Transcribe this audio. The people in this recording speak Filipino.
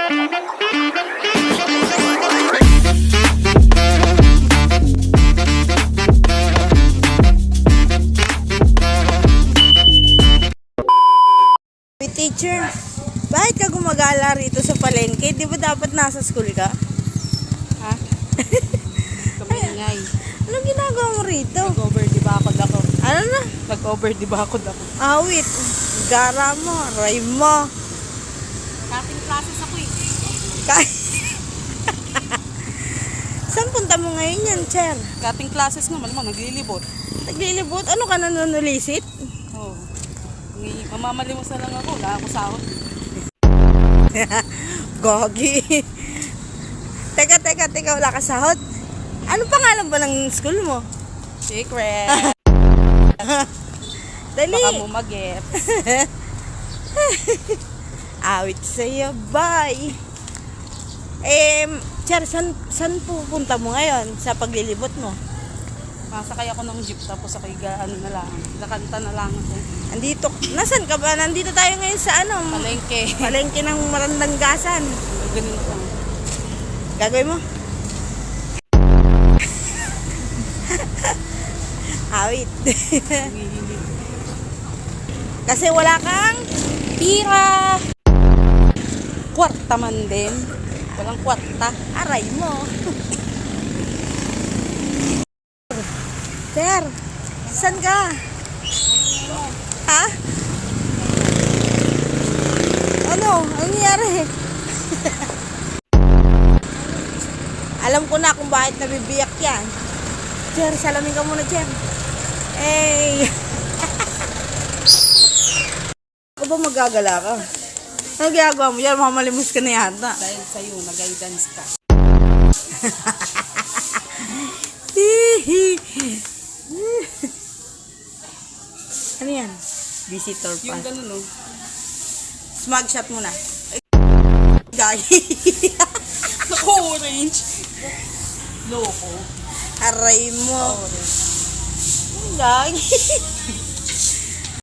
Teacher, bakit ka gumagala rito sa palengke? Di ba dapat nasa school ka? Ha? Kamingay. Anong ginagawa mo rito? Nag-over di ba ako dako? Ano na? Nag-over di ba ako dako? Awit. Gara mo. Ray mo. Cutting classes ako eh. Saan punta mo ngayon yan, Cher? Cutting classes naman mo, naglilibot. Naglilibot? Ano ka nanunulisit? Oo. Mamamalimos na lang ako, wala ako sahod. Gogi. Teka, wala ka sahod? Ano pangalan ba ng school mo? Secret. Dali. Baka mo mag-get. Awit sa'yo, bye. Cher, saan pupunta mo ngayon sa paglilibot mo? Masakay ako ng jeep tapos ako na lang. Nakanta na lang ako. Andito, nasan ka ba? Nandito tayo ngayon sa ano? Palengke. Palengke ng Marandanggasan. Ganun ko. Gagawin mo? Awit. Kasi wala kang Pira! Kwarta man din. Walang kwarta. aray mo. Ter, saan ka? Ha? Ano? Anong nangyari? Alam ko na kung bakit nabibiyak yan. Cher, salamin ka muna, Cher. Eh. Ako ba magagala ka? Ano ginagawa mo yan? Mamalimos ka na yata. Dahil sa'yo, nag-guidance ka. Ano yan? Visitor Yung pass. ganun no. Smug shot muna. Gay. Naku, orange. Loko. Aray mo. Orange. Gay.